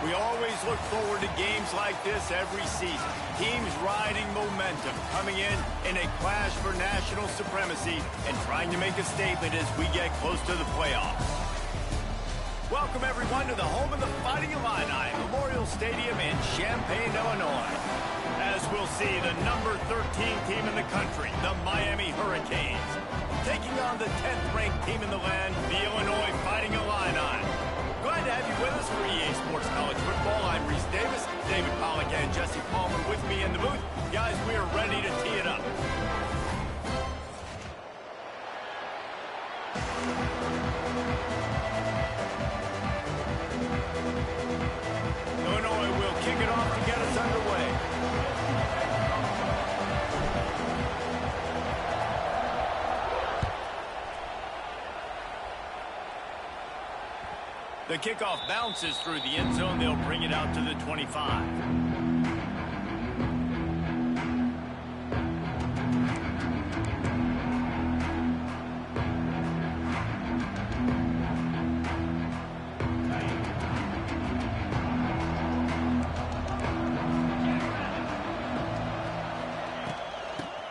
We always look forward to games like this every season. Teams riding momentum, coming in a clash for national supremacy and trying to make a statement as we get close to the playoffs. Welcome, everyone, to the home of the Fighting Illini, Memorial Stadium in Champaign, Illinois. As we'll see, the number 13 team in the country, the Miami Hurricanes, taking on the 10th-ranked team in the land, the Illinois Fighting Illini. Glad to have you with us for EA Sports College Football. I'm Reese Davis, David Pollack and Jesse Palmer with me in the booth. Guys, we are ready to tee it up. Illinois will kick it off to get us underway. The kickoff bounces through the end zone. They'll bring it out to the 25.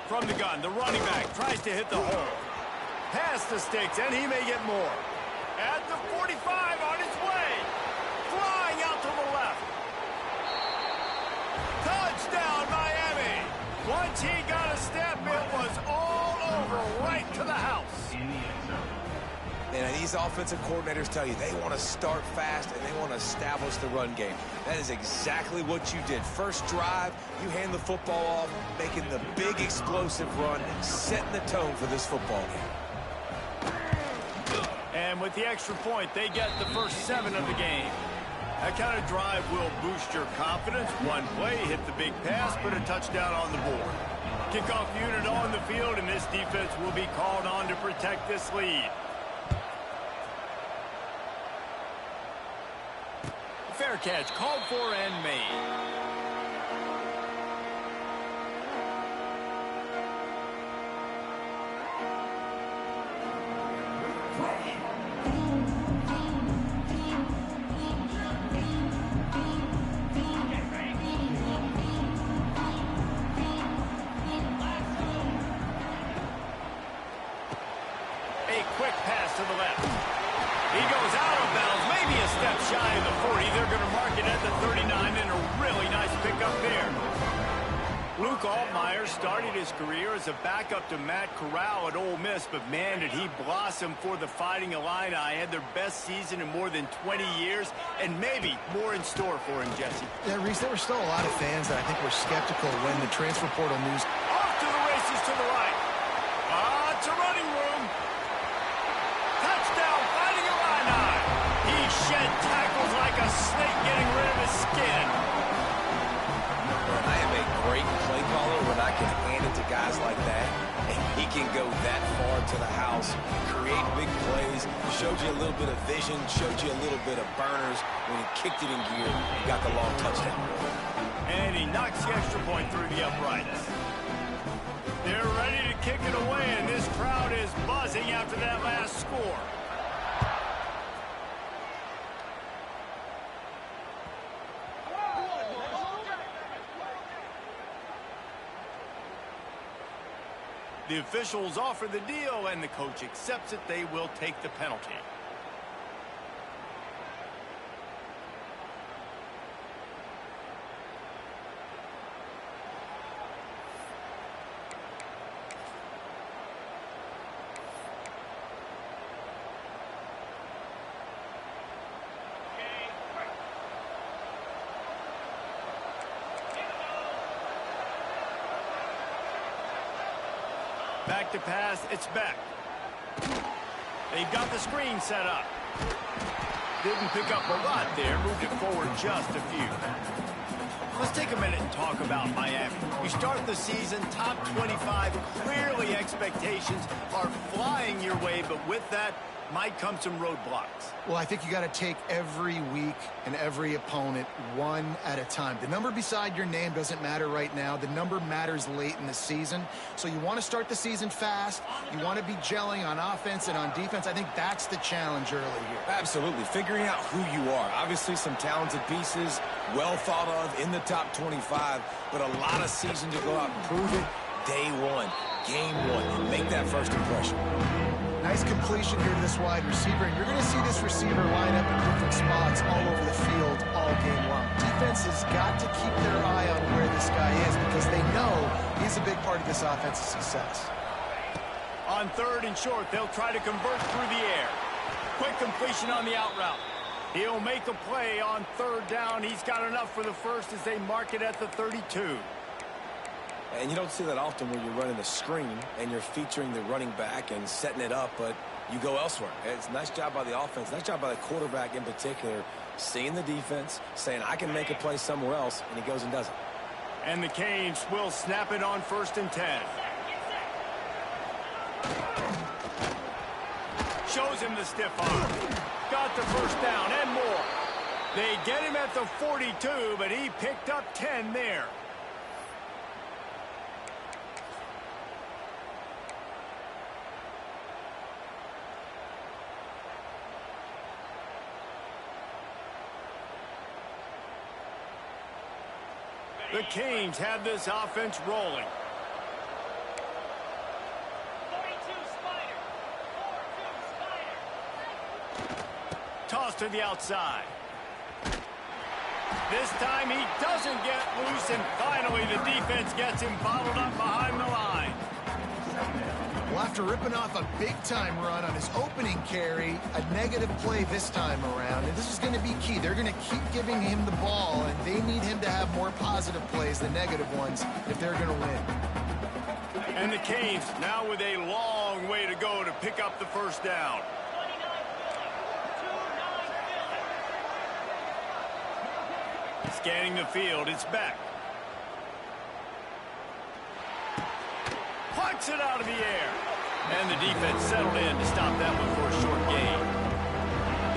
From the gun, the running back tries to hit the hole. Pass the sticks, and he may get more. At the 45 on its way. Flying out to the left. Touchdown, Miami. Once he got a step, it was all over right to the house. And these offensive coordinators tell you they want to start fast and they want to establish the run game. That is exactly what you did. First drive, you hand the football off, making the big explosive run, setting the tone for this football game. And with the extra point, they get the first 7 of the game. That kind of drive will boost your confidence. One play, hit the big pass, put a touchdown on the board. Kickoff unit on the field, and this defense will be called on to protect this lead. Fair catch, called for and made. Quick pass to the left. He goes out of bounds, maybe a step shy of the 40. They're going to mark it at the 39, and a really nice pickup there. Luke Altmaier started his career as a backup to Matt Corral at Ole Miss, but man, did he blossom for the Fighting Illini. Had their best season in more than 20 years, and maybe more in store for him, Jesse. Yeah, Reese, there were still a lot of fans that I think were skeptical when the transfer portal news. Off to the races to the right. It's a running room. Touchdown, Fighting Illini. He shed tackles like a snake getting rid of his skin. I am a great play caller when I can hand it to guys like that. And he can go that far to the house, create big plays, showed you a little bit of vision, showed you a little bit of burners. When he kicked it in gear, he got the long touchdown. And he knocks the extra point through the uprights. They're ready to kick it away, and this crowd is buzzing after that last score. The officials offer the deal, and the coach accepts it. They will take the penalty. Back to pass, it's back. They've got the screen set up. Didn't pick up a lot there, moved it forward just a few. Let's take a minute and talk about Miami. You start the season top 25. Clearly expectations are flying your way, but with that, might come some roadblocks. Well, I think you got to take every week and every opponent one at a time. The number beside your name doesn't matter right now. The number matters late in the season. So you want to start the season fast. You want to be gelling on offense and on defense. I think that's the challenge early here. Absolutely. Figuring out who you are. Obviously some talented pieces, well thought of in the top 25, but a lot of season to go out and prove it. Day one, game one. Make that first impression. Nice completion here to this wide receiver, and you're going to see this receiver line up in different spots all over the field all game long. Defense has got to keep their eye on where this guy is because they know he's a big part of this offense's success. On 3rd and short, they'll try to convert through the air. Quick completion on the out route. He'll make a play on 3rd down. He's got enough for the first as they mark it at the 32. And you don't see that often when you're running a screen and you're featuring the running back and setting it up, but you go elsewhere. It's a nice job by the offense, nice job by the quarterback in particular, seeing the defense, saying, I can make a play somewhere else, and he goes and does it. And the Canes will snap it on 1st and 10. Shows him the stiff arm. Got the first down and more. They get him at the 42, but he picked up 10 there. The Canes have this offense rolling. 42 Spider. 42 Spider. Toss to the outside. This time he doesn't get loose, and finally the defense gets him bottled up behind the line. Well, after ripping off a big-time run on his opening carry, a negative play this time around, and this is going to be key. They're going to keep giving him the ball, and they need him to have more positive plays than negative ones if they're going to win. And the Canes now with a long way to go to pick up the first down. Scanning the field, it's Beck. Plucks it out of the air. And the defense settled in to stop that one for a short gain.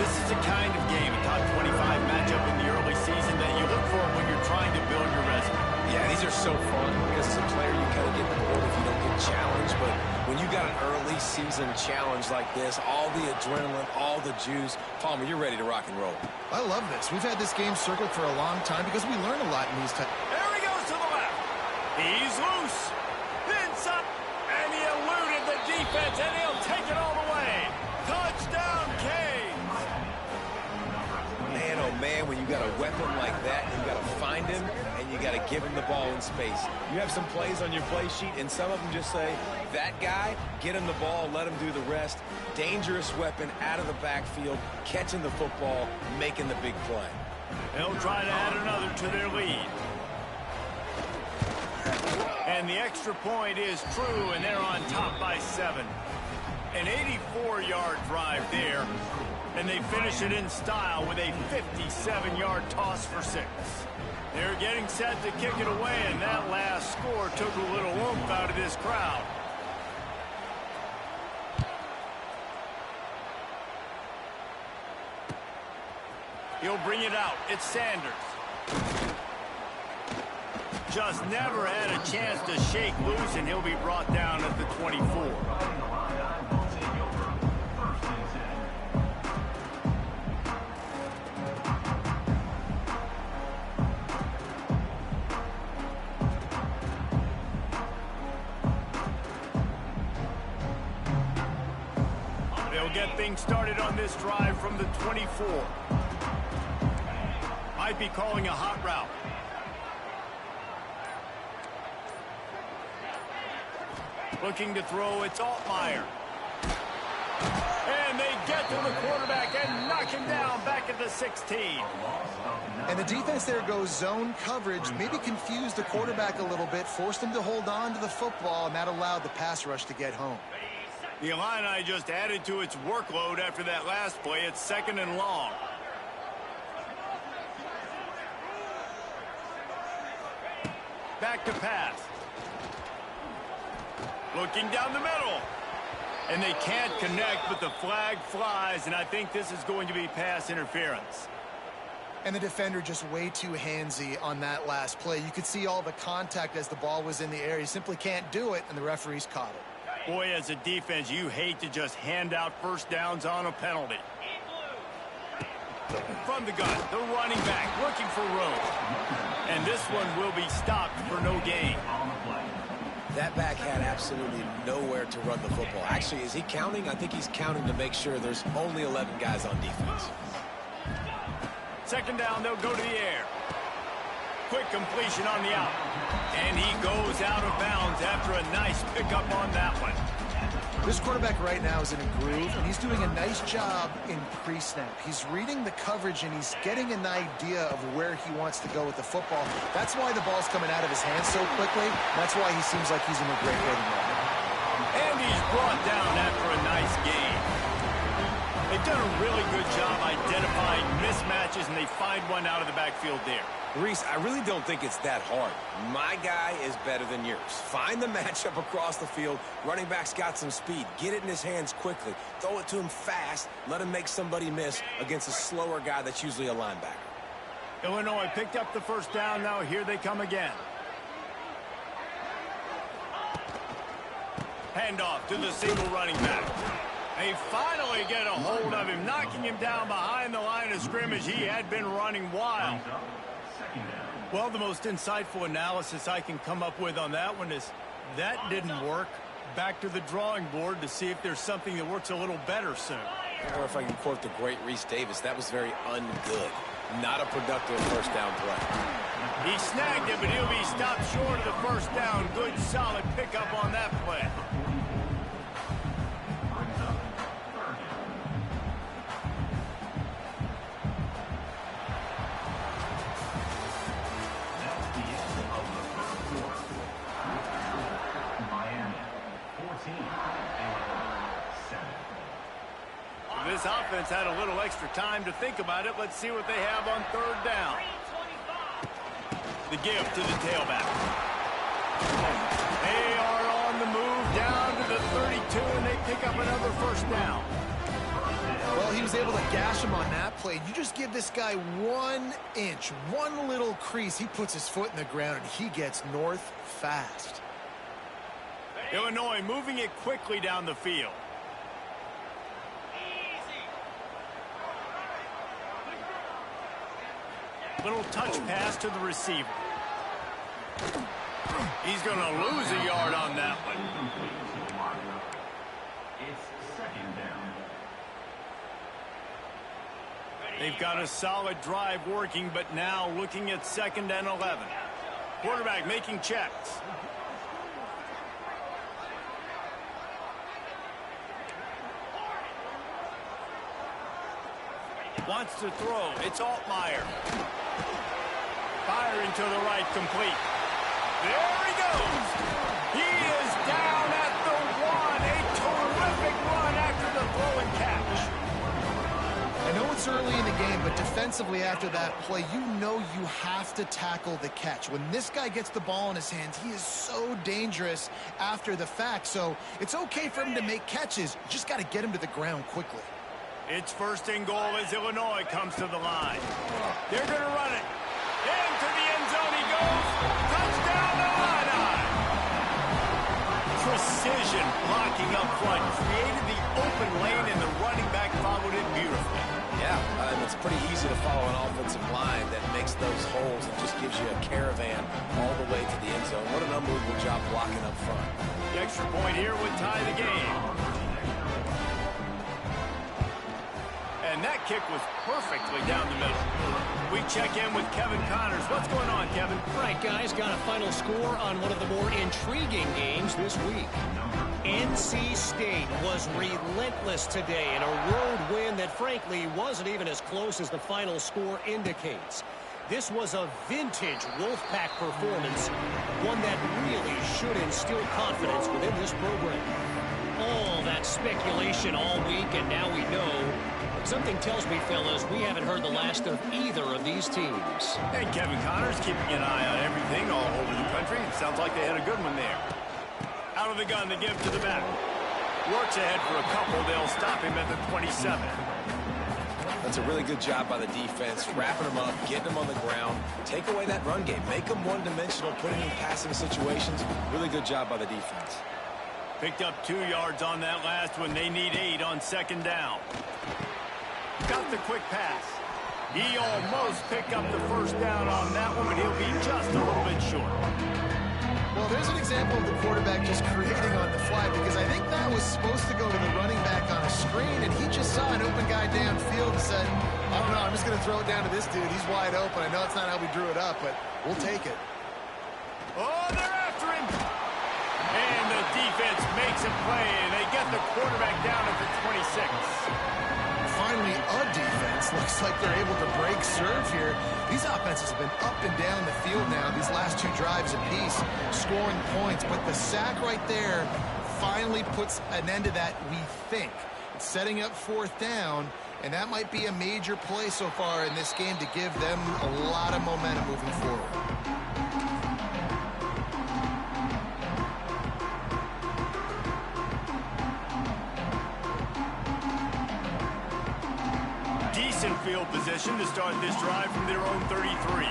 This is the kind of game, a top 25 matchup in the early season that you look for when you're trying to build your resume. Yeah, these are so fun because as a player you kind of get bored if you don't get challenged, but when you got an early season challenge like this, all the adrenaline, all the juice, Palmer, you're ready to rock and roll. I love this. We've had this game circled for a long time because we learn a lot in these types. There he goes to the left. He's loose. Vince up. And he eluded the defense, and he'll take it all the way. Touchdown, Canes. Man, oh man, when you got a weapon like that, you got to find him, and you got to give him the ball in space. You have some plays on your play sheet, and some of them just say, that guy, get him the ball, let him do the rest. Dangerous weapon out of the backfield, catching the football, making the big play. They'll try to add another to their lead. And the extra point is true, and they're on top by 7. An 84-yard drive there, and they finish it in style with a 57-yard toss for 6. They're getting set to kick it away, and that last score took a little oomph out of this crowd. He'll bring it out. It's Sanders. Just never had a chance to shake loose, and he'll be brought down at the 24. They'll get things started on this drive from the 24. Might be calling a hot route. Looking to throw, it's Altmaier. And they get to the quarterback and knock him down back at the 16. And the defense there goes zone coverage, maybe confused the quarterback a little bit, forced him to hold on to the football, and that allowed the pass rush to get home. The Illini just added to its workload after that last play. It's 2nd and long. Back to pass. Looking down the middle. And they can't connect, but the flag flies, and I think this is going to be pass interference. And the defender just way too handsy on that last play. You could see all the contact as the ball was in the air. He simply can't do it, and the referee's caught it. Boy, as a defense, you hate to just hand out first downs on a penalty. From the gun, the running back looking for room. And this one will be stopped for no gain. That back had absolutely nowhere to run the football. Actually, is he counting? I think he's counting to make sure there's only 11 guys on defense. Second down, they'll go to the air. Quick completion on the out. And he goes out of bounds after a nice pickup on that one. This quarterback right now is in a groove, and he's doing a nice job in pre-snap. He's reading the coverage, and he's getting an idea of where he wants to go with the football. That's why the ball's coming out of his hands so quickly. That's why he seems like he's in a great rhythm right now. And he's brought down after a nice gain. They've done a really good job identifying mismatches, and they find one out of the backfield there. Reese, I really don't think it's that hard. My guy is better than yours. Find the matchup across the field. Running back's got some speed. Get it in his hands quickly. Throw it to him fast. Let him make somebody miss against a slower guy that's usually a linebacker. Illinois picked up the first down. Now here they come again. Handoff to the single running back. They finally get a hold of him, knocking him down behind the line of scrimmage. He had been running wild. Well, the most insightful analysis I can come up with on that one is that didn't work. Back to the drawing board to see if there's something that works a little better soon. Or if I can quote the great Reese Davis, that was very ungood. Not a productive first down play. He snagged it, but he'll be stopped short of the first down. Good, solid pickup on that play. This offense had a little extra time to think about it. Let's see what they have on third down. The give to the tailback. They are on the move down to the 32, and they pick up another first down. Well, he was able to gash him on that play. You just give this guy 1 inch, one little crease. He puts his foot in the ground, and he gets north fast. Illinois moving it quickly down the field. Little touch pass to the receiver. He's going to lose a yard on that one. They've got a solid drive working, but now looking at 2nd and 11. Quarterback making checks. Wants to throw. It's Altmaier. Firing to the right, complete. There he goes. He is down at the 1. A terrific run after the throw and catch. I know it's early in the game, but defensively after that play, you know you have to tackle the catch. When this guy gets the ball in his hands, he is so dangerous after the fact. So it's okay for him to make catches. You just got to get him to the ground quickly. It's 1st and goal as Illinois comes to the line. They're going to run it. Into the end zone he goes. Touchdown, Illini. Precision blocking up front. Created the open lane, and the running back followed it beautifully. Yeah, it's pretty easy to follow an offensive line that makes those holes and just gives you a caravan all the way to the end zone. What an unbelievable job blocking up front. The extra point here would tie the game. And that kick was perfectly down the middle. We check in with Kevin Connors. What's going on, Kevin? Right, guys, got a final score on one of the more intriguing games this week. NC State was relentless today in a road win that, frankly, wasn't even as close as the final score indicates. This was a vintage Wolfpack performance, one that really should instill confidence within this program. All that speculation all week, and now we know. Something tells me, fellas, we haven't heard the last of either of these teams. And Kevin Connors keeping an eye on everything all over the country. It sounds like they had a good one there. Out of the gun, the give to the back. Works ahead for a couple. They'll stop him at the 27. That's a really good job by the defense, wrapping them up, getting them on the ground. Take away that run game. Make them one-dimensional, putting in passing situations. Really good job by the defense. Picked up 2 yards on that last one. They need 8 on second down. Got the quick pass. He almost picked up the first down on that one, but he'll be just a little bit short. Well, there's an example of the quarterback just creating on the fly, because I think that was supposed to go to the running back on a screen, and he just saw an open guy downfield and said, I don't know, I'm just going to throw it down to this dude. He's wide open. I know it's not how we drew it up, but we'll take it. Oh, they're after him. And the defense makes a play, and they get the quarterback down at the 26. Finally, a defense looks like they're able to break serve here. These offenses have been up and down the field now, these last 2 drives apiece, scoring points. But the sack right there finally puts an end to that, we think. It's setting up 4th down, and that might be a major play so far in this game to give them a lot of momentum moving forward. Field position to start this drive from their own 33.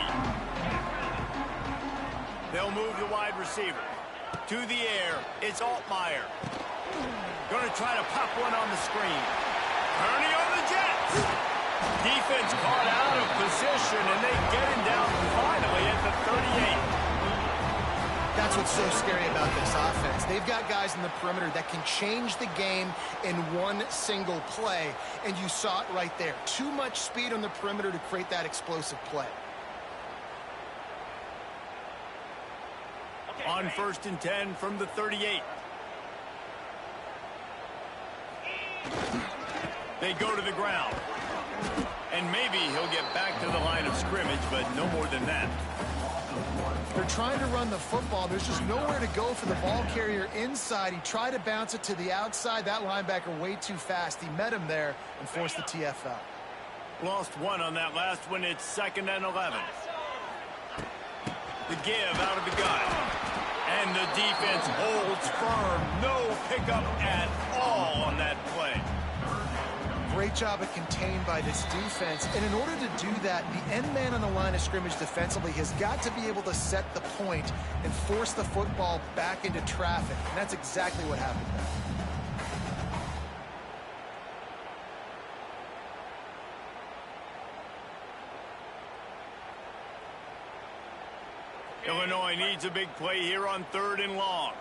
They'll move the wide receiver to the air. It's Altmaier. Going to try to pop one on the screen. Ernie on the Jets. Defense caught out of position, and they get him down finally at the 38. That's what's so scary about this offense. They've got guys in the perimeter that can change the game in one single play, and you saw it right there. Too much speed on the perimeter to create that explosive play. On 1st and 10 from the 38. They go to the ground. And maybe he'll get back to the line of scrimmage, but no more than that. They're trying to run the football. There's just nowhere to go for the ball carrier inside. He tried to bounce it to the outside. That linebacker way too fast. He met him there and forced the TFL. Lost 1 on that last one. It's 2nd and 11. The give out of the gun. And the defense holds firm. No pickup at all on that play. Great job of contained by this defense. And in order to do that, the end man on the line of scrimmage defensively has got to be able to set the point and force the football back into traffic. And that's exactly what happened there. Illinois needs a big play here on 3rd and long.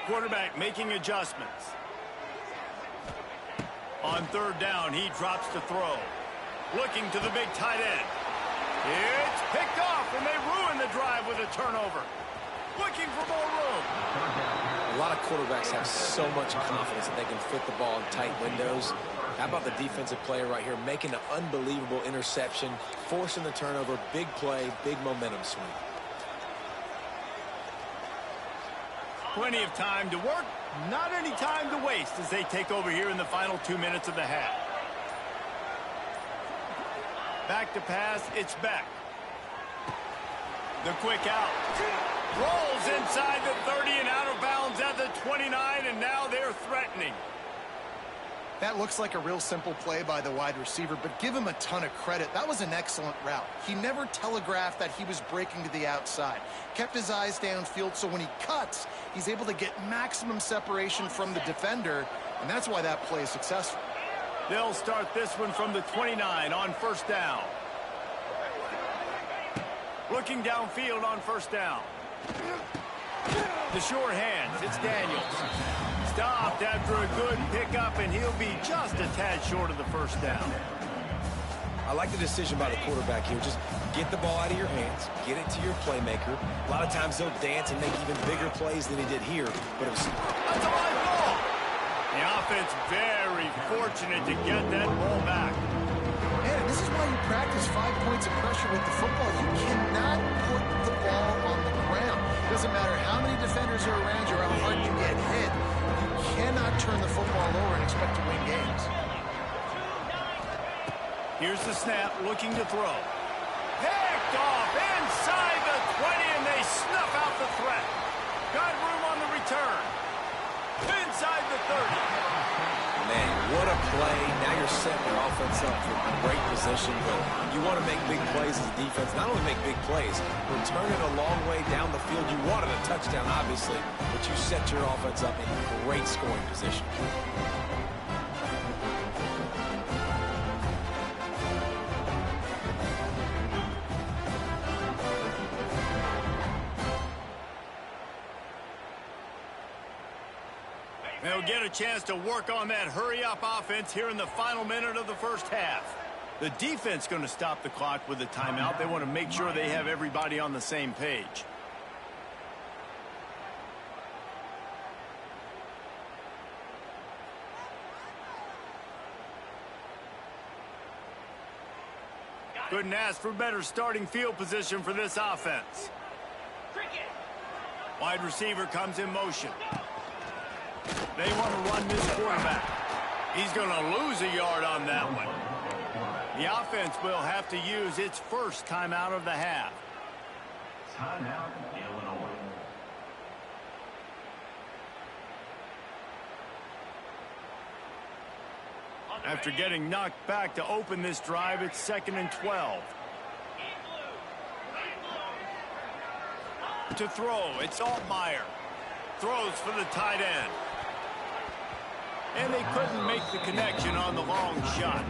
Quarterback making adjustments. On 3rd down, he drops to throw. Looking to the big tight end. It's picked off, and they ruin the drive with a turnover. Looking for more room. A lot of quarterbacks have so much confidence that they can fit the ball in tight windows. How about the defensive player right here making an unbelievable interception, forcing the turnover, big play, big momentum swing. Plenty of time to work, not any time to waste as they take over here in the final 2 minutes of the half. Back to pass, it's Beck. The quick out. Rolls inside the 30 and out of bounds at the 29, and now they're threatening. That looks like a real simple play by the wide receiver, but give him a ton of credit. That was an excellent route. He never telegraphed that he was breaking to the outside. Kept his eyes downfield, so when he cuts, he's able to get maximum separation from the defender, and that's why that play is successful. They'll start this one from the 29 on 1st down. Looking downfield on 1st down. The short hands, it's Daniels. Stopped after a good pickup, and he'll be just a tad short of the 1st down. I like the decision by the quarterback here. Just get the ball out of your hands, get it to your playmaker. A lot of times they'll dance and make even bigger plays than he did here, but it was... That's a live ball! The offense very fortunate to get that ball back. Man, this is why you practice 5 points of pressure with the football. You cannot put the ball on the ground. It doesn't matter how many defenders are around you or how hard you get hit. You cannot turn the football over and expect to win games. Here's the snap, looking to throw. Picked off inside the 20, and they snuff out the threat. Got room on the return. Inside the 30. Man, what a play. Now you're setting your offense up for great position, but you want to make big plays as a defense. Not only make big plays, return it a long way down the field. You wanted a touchdown, obviously, but you set your offense up in great scoring position. They'll get a chance to work on that hurry-up offense here in the final minute of the first half. The defense going to stop the clock with a timeout. They want to make sure they have everybody on the same page. Couldn't ask for better starting field position for this offense. Wide receiver comes in motion. They want to run this quarterback. He's going to lose a yard on that one. The offense will have to use its first timeout of the half. Timeout, Illinois. After getting knocked back to open this drive, it's 2nd and 12. To throw, it's Altmaier. Throws for the tight end. And they couldn't make the connection on the long shot.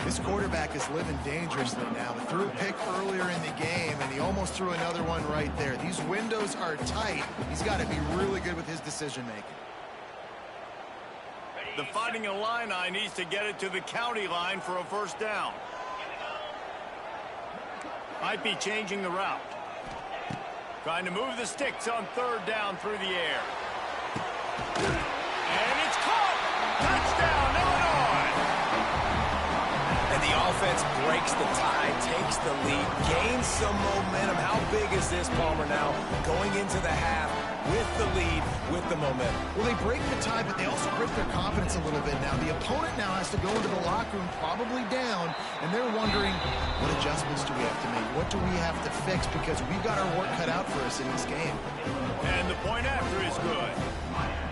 This quarterback is living dangerously now. He threw a pick earlier in the game, and he almost threw another one right there. These windows are tight. He's got to be really good with his decision-making. The Fighting Illini needs to get it to the county line for a first down. Might be changing the route. Trying to move the sticks on 3rd down through the air. And it's caught! Touchdown, Illinois! And the offense breaks the tie, takes the lead, gains some momentum. How big is this, Palmer, now? Going into the half with the lead, with the momentum. Well, they break the tie, but they also break their confidence a little bit now. The opponent now has to go into the locker room probably down, and they're wondering, what adjustments do we have to make? What do we have to fix? Because we've got our work cut out for us in this game. And the point after is good.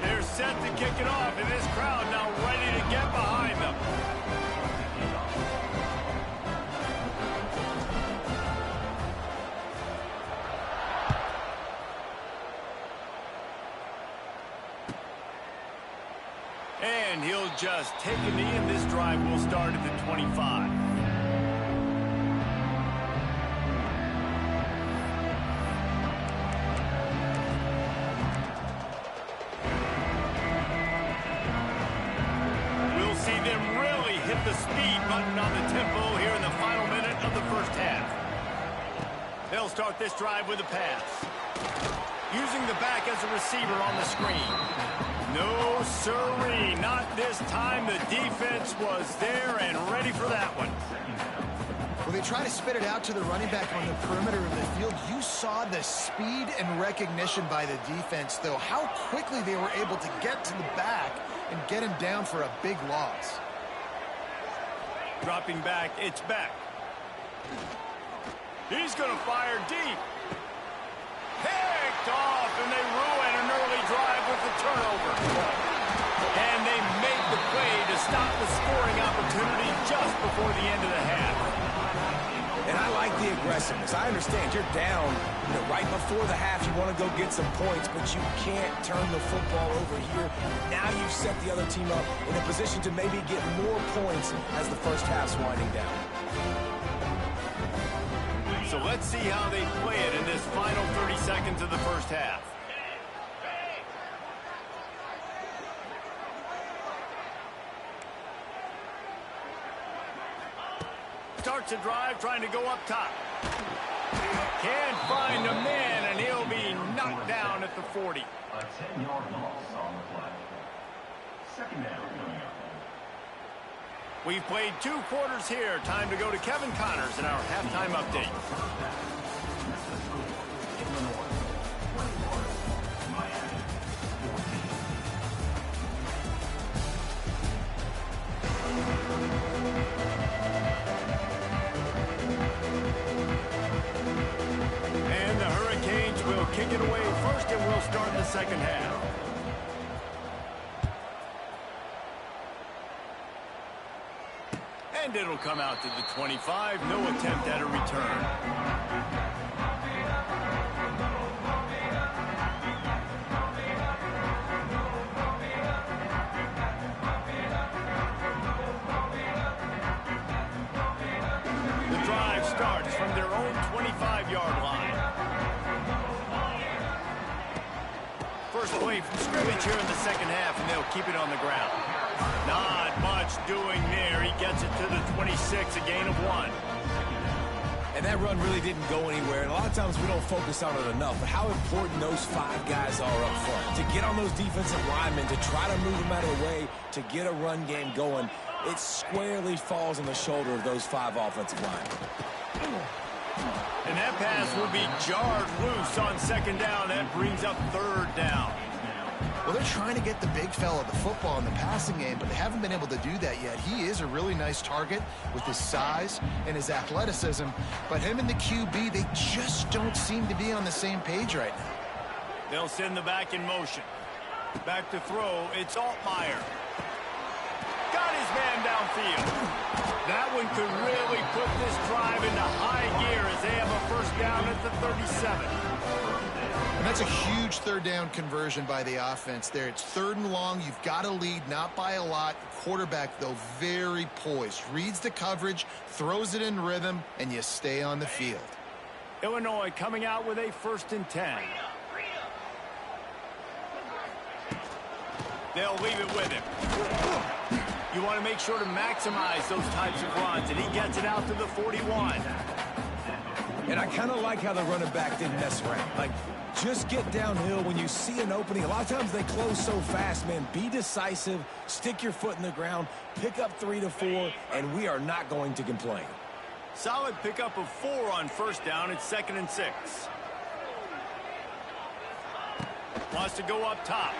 They're set to kick it off, and this crowd now ready to get behind them. And he'll just take a knee, and this drive will start at the 25. We'll see them really hit the speed button on the tempo here in the final minute of the first half. They'll start this drive with a pass. Using the back as a receiver on the screen. No, sirree, not this time. The defense was there and ready for that one. Well, they try to spit it out to the running back on the perimeter of the field. You saw the speed and recognition by the defense, though. How quickly they were able to get to the back and get him down for a big loss. Dropping back, it's Beck. He's going to fire deep. Picked off, and they ruin an early drive with the turnover. And they make the play to stop the scoring opportunity just before the end of the half. And I like the aggressiveness. I understand you're down, right before the half. You want to go get some points, but you can't turn the football over here. Now you've set the other team up in a position to maybe get more points as the first half's winding down. So let's see how they play it in this final 30 seconds of the first half. Starts a drive trying to go up top. Can't find a man, and he'll be knocked down at the 40. A 10-yard loss on the play. 2nd down coming up. We've played 2 quarters here. Time to go to Kevin Connors in our halftime update. And the Hurricanes will kick it away first, and we'll start start the second half. And it'll come out to the 25. No attempt at a return. Starts from their own 25-yard line. First play from scrimmage here in the second half, and they'll keep it on the ground. Not much doing there. He gets it to the 26, a gain of 1. And that run really didn't go anywhere. And a lot of times we don't focus on it enough, but how important those 5 guys are up front. To get on those defensive linemen, to try to move them out of the way, to get a run game going, it squarely falls on the shoulder of those 5 offensive linemen. And that pass will be jarred loose on second down. That brings up third down. Well, they're trying to get the big fella the football in the passing game, but they haven't been able to do that yet. He is a really nice target with his size and his athleticism, but him and the QB, they just don't seem to be on the same page right now. They'll send the back in motion. Back to throw, it's Altmaier. Got his man downfield. That one could really put this drive into high gear as they have a first down at the 37. And that's a huge third down conversion by the offense there. It's 3rd and long. You've got to lead, not by a lot. The quarterback, though, very poised. Reads the coverage, throws it in rhythm, and you stay on the field. Illinois coming out with a 1st and 10. They'll leave it with him. You want to make sure to maximize those types of runs, and he gets it out to the 41. And I kind of like how the running back didn't mess around. Like, just get downhill when you see an opening. A lot of times they close so fast, man. Be decisive, stick your foot in the ground, pick up 3 to 4, and we are not going to complain. Solid pickup of 4 on first down. It's 2nd and 6. Wants to go up top.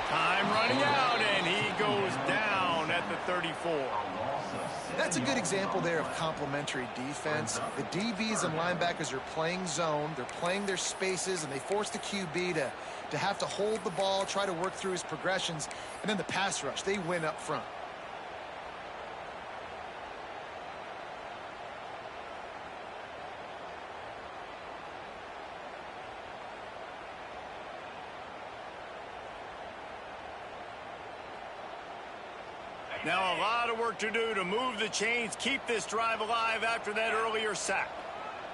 Time running out, and he goes down at the 34. That's a good example there of complementary defense. The DBs and linebackers are playing zone. They're playing their spaces, and they force the QB to have to hold the ball, try to work through his progressions. And then the pass rush, they win up front. Now a lot of work to do to move the chains, keep this drive alive after that earlier sack.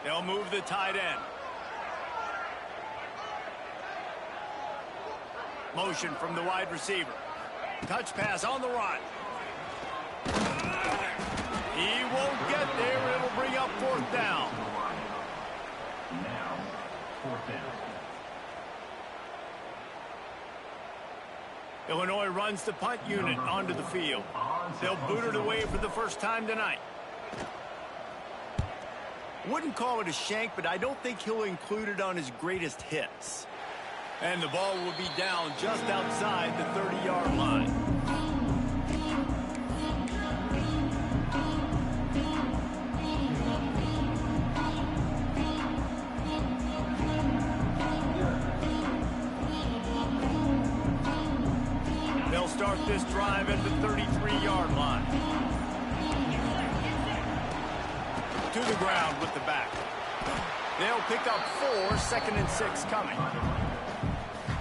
They'll move the tight end. Motion from the wide receiver. Touch pass on the run. He won't get there. It'll bring up 4th down. Now, 4th down. Illinois runs the punt unit onto the field. They'll boot it away for the first time tonight. Wouldn't call it a shank, but I don't think he'll include it on his greatest hits. And the ball will be down just outside the 30-yard line. They'll start this drive at the 33-yard line. To the ground with the back. They'll pick up 4, 2nd and 6 coming.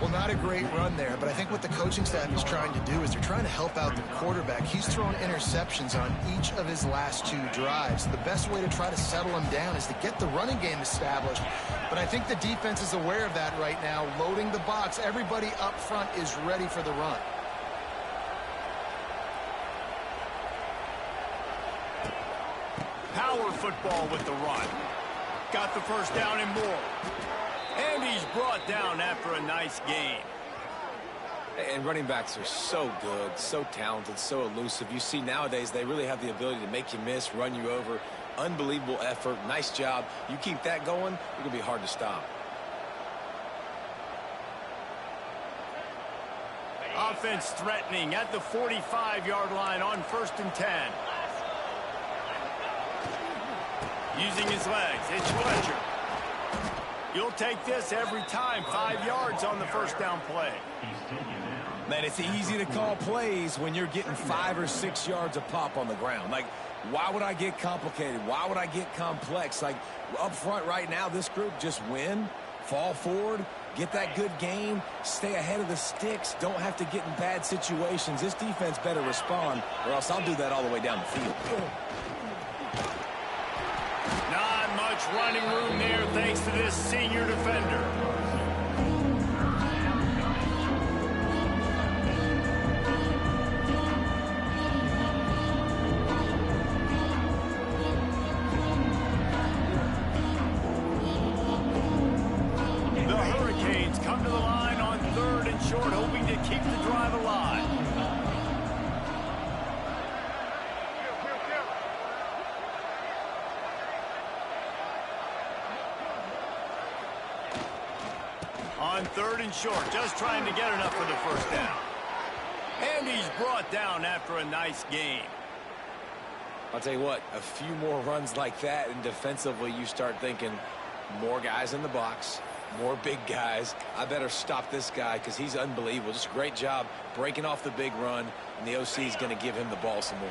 Well, not a great run there, but I think what the coaching staff is trying to do is they're trying to help out the quarterback. He's thrown interceptions on each of his last 2 drives. The best way to try to settle him down is to get the running game established. But I think the defense is aware of that right now, loading the box. Everybody up front is ready for the run. Power football with the run. Got the first down and more. And he's brought down after a nice gain. And running backs are so good, so talented, so elusive. You see nowadays they really have the ability to make you miss, run you over. Unbelievable effort. Nice job. You keep that going, it's going to be hard to stop. Offense threatening at the 45-yard line on 1st and 10. Using his legs, it's Fletcher. You'll take this every time. 5 yards on the first down play. Man, it's easy to call plays when you're getting 5 or 6 yards a pop on the ground. Like, why would I get complicated? Why would I get complex? Like, up front right now, this group just win, fall forward, get that good game, stay ahead of the sticks, don't have to get in bad situations. This defense better respond, or else I'll do that all the way down the field. Not much running room there thanks to this senior defender. The Hurricanes come to the line on 3rd and short, hoping to keep the drive alive. On 3rd and short, just trying to get enough for the first down. And he's brought down after a nice game. I'll tell you what, a few more runs like that, and defensively you start thinking more guys in the box, more big guys. I better stop this guy because he's unbelievable. Just a great job breaking off the big run, and the OC is going to give him the ball some more.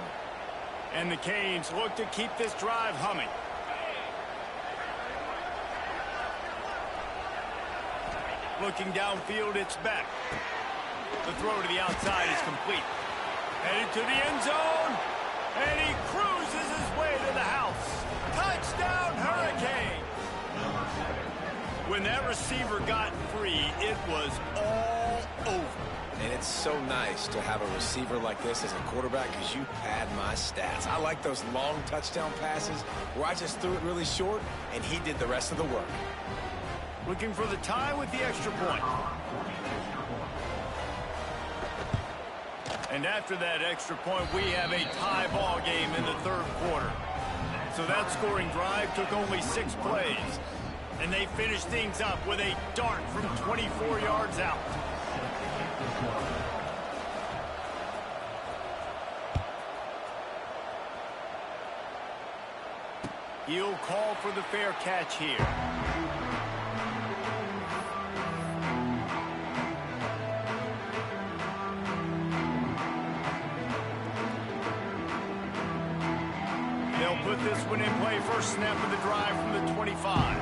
And the Canes look to keep this drive humming. Looking downfield, it's Beck. The throw to the outside is complete. Headed to the end zone, and he cruises his way to the house. Touchdown, Hurricane! When that receiver got free, it was all over. And it's so nice to have a receiver like this as a quarterback because you pad my stats. I like those long touchdown passes where I just threw it really short, and he did the rest of the work. Looking for the tie with the extra point. And after that extra point, we have a tie ball game in the 3rd quarter. So that scoring drive took only 6 plays. And they finished things up with a dart from 24 yards out. He'll call for the fair catch here. They'll put this one in play. First snap of the drive from the 25.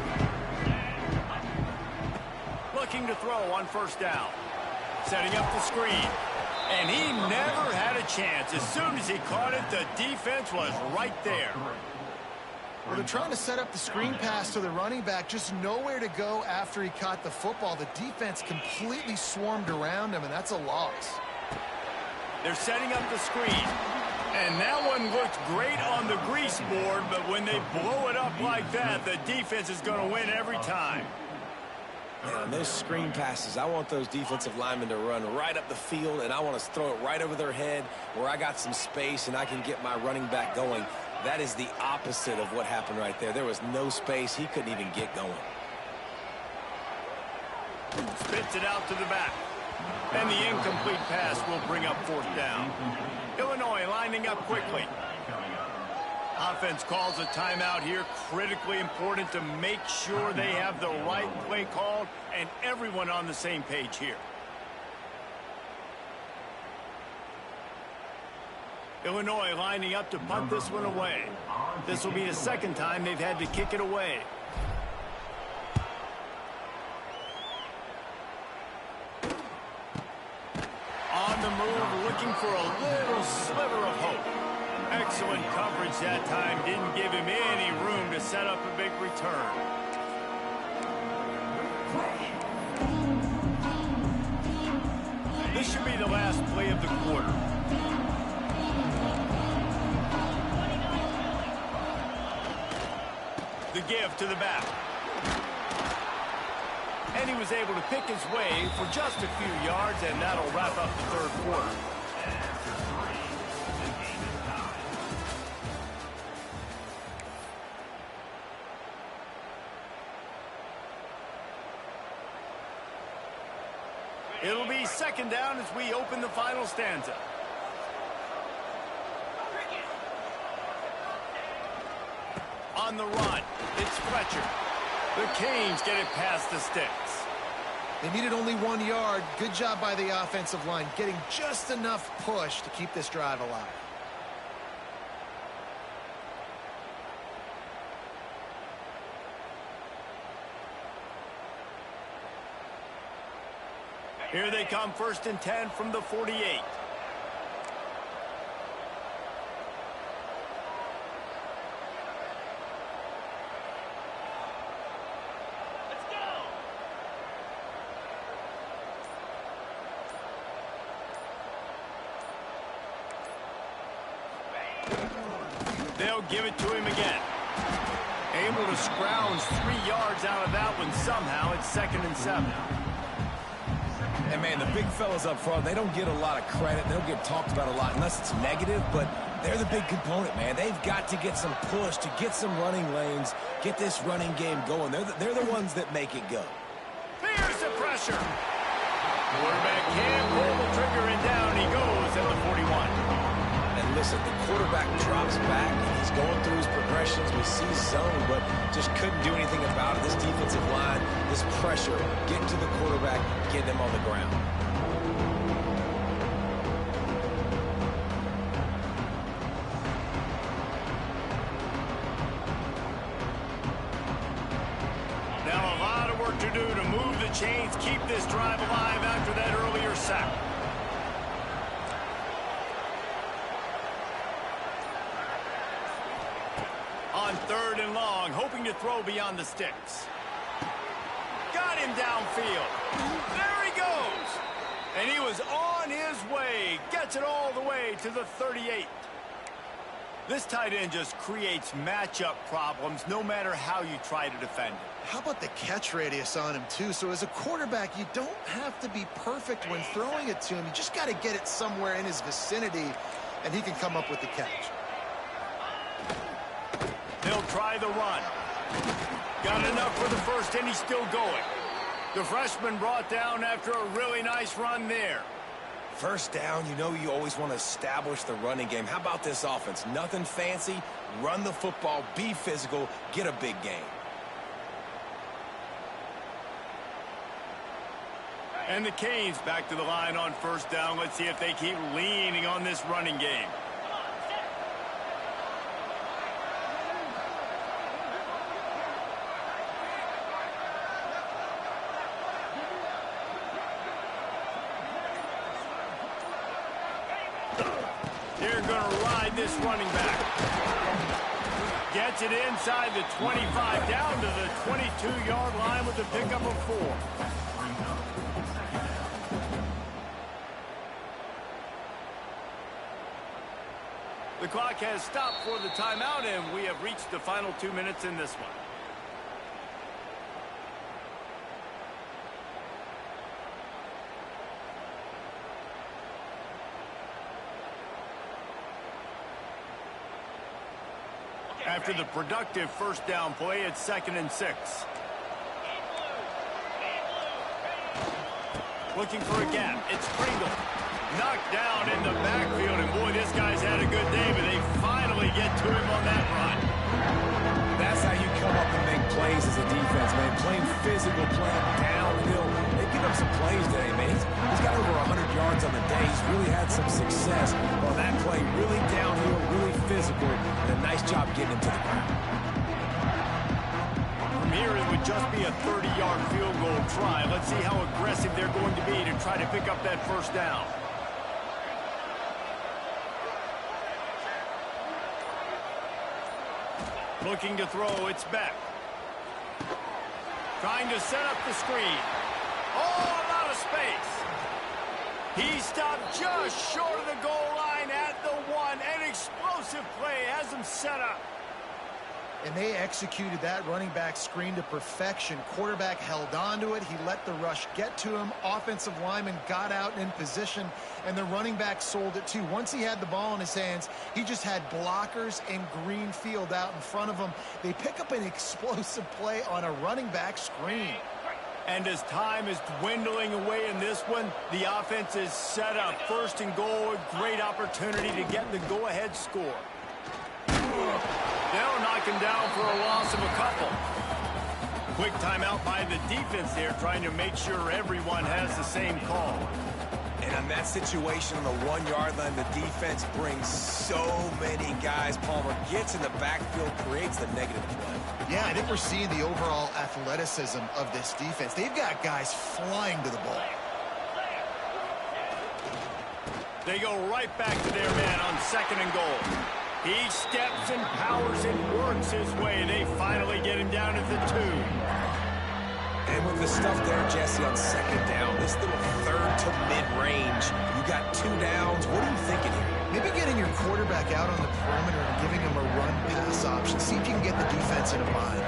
Looking to throw on first down. Setting up the screen. And he never had a chance. As soon as he caught it, the defense was right there. Well, they're trying to set up the screen pass to the running back, just nowhere to go after he caught the football. The defense completely swarmed around him, and that's a loss. They're setting up the screen. And that one looked great on the grease board, but when they blow it up like that, the defense is going to win every time. And on those screen passes, I want those defensive linemen to run right up the field, and I want to throw it right over their head where I got some space and I can get my running back going. That is the opposite of what happened right there. There was no space. He couldn't even get going. Spits it out to the back. And the incomplete pass will bring up 4th down. Illinois lining up quickly. Offense calls a timeout here. Critically important to make sure they have the right play called and everyone on the same page here. Illinois lining up to punt this one away. This will be the 2nd time they've had to kick it away. On the move, looking for a little sliver of hope. Excellent coverage that time. Didn't give him any room to set up a big return. This should be the last play of the quarter. The give to the back. And he was able to pick his way for just a few yards, and that'll wrap up the 3rd quarter. It'll be 2nd down as we open the final stanza. On the run, it's Fletcher. The Canes get it past the sticks. They needed only 1 yard. Good job by the offensive line, getting just enough push to keep this drive alive. Here they come, 1st and 10 from the 48. Let's go. They'll give it to him again. Able to scrounge 3 yards out of that one somehow. It's 2nd and 7. And, man, the big fellas up front, they don't get a lot of credit. They don't get talked about a lot unless it's negative, but they're the big component, man. They've got to get some push, to get some running lanes, get this running game going. They're the ones that make it go. There's the pressure. Quarterback can't pull the trigger, and down he goes at the 41. And listen, the quarterback drops back, and he's going through his progressions. We see zone, but just couldn't do anything about it. This defensive line, this pressure, getting to the quarterback, getting him on the ground. Now a lot of work to do to move the chains, keep this drive alive after that earlier sack. On 3rd and long, hoping to throw beyond the sticks. Got him downfield. There he goes. And he was on his way. Gets it all the way to the 38. This tight end just creates matchup problems no matter how you try to defend it. How about the catch radius on him, too? So as a quarterback, you don't have to be perfect when throwing it to him. You just got to get it somewhere in his vicinity, and he can come up with the catch. They'll try the run. Got enough for the first, and he's still going. The freshman brought down after a really nice run there. 1st down, you know you always want to establish the running game. How about this offense? Nothing fancy. Run the football, be physical, get a big gain. And the Canes back to the line on 1st down. Let's see if they keep leaning on this running game. They're going to ride this running back. Gets it inside the 25, down to the 22-yard line with a pickup of 4. The clock has stopped for the timeout, and we have reached the final 2 minutes in this one. After the productive 1st down play, it's 2nd and 6. Looking for a gap. It's Pringle. Knocked down in the backfield, and boy, this guy's had a good day, but they finally get to him on that run. That's how you come up and make plays as a defense, man. Playing physical, playing downhill. They give up some plays today, man. He's got over 100 yards on the day. He's really had some success on that play. Really downhill, really physical, and a nice job getting him to the ground. From here, it would just be a 30-yard field goal try. Let's see how aggressive they're going to be to try to pick up that 1st down. Looking to throw, it's Beck. Trying to set up the screen. Oh, a lot of space. He stopped just short of the goal line at the 1. An explosive play has him set up. And they executed that running back screen to perfection. Quarterback held on to it. He let the rush get to him. Offensive lineman got out and in position, and the running back sold it too. Once he had the ball in his hands, he just had blockers and green field out in front of him. They pick up an explosive play on a running back screen. And as time is dwindling away in this one, the offense is set up. 1st and goal, a great opportunity to get the go-ahead score. They'll knock him down for a loss of a couple. Quick timeout by the defense there, trying to make sure everyone has the same call. And on that situation on the 1-yard line, the defense brings so many guys. Palmer gets in the backfield, creates the negative play. Yeah, I think we're seeing the overall athleticism of this defense. They've got guys flying to the ball. They go right back to their man on 2nd and goal. He steps and powers and works his way. They finally get him down at the 2. And with the stuff there, Jesse, on 2nd down, this little 3rd to mid-range, you got 2 downs. What are you thinking here? Maybe getting your quarterback out on the perimeter and giving him a run-pass option. See if you can get the defense in a bind.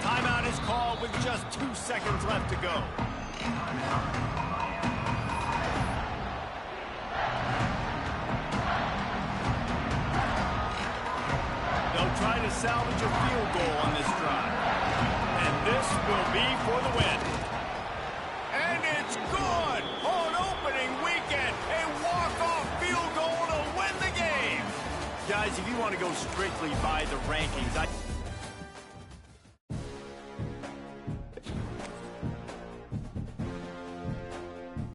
Timeout is called with just 2 seconds left to go. They'll try to salvage a field goal on this drive. And this will be for the win. And it's good on opening weekend. A walk-off field goal to win the game. Guys, if you want to go strictly by the rankings,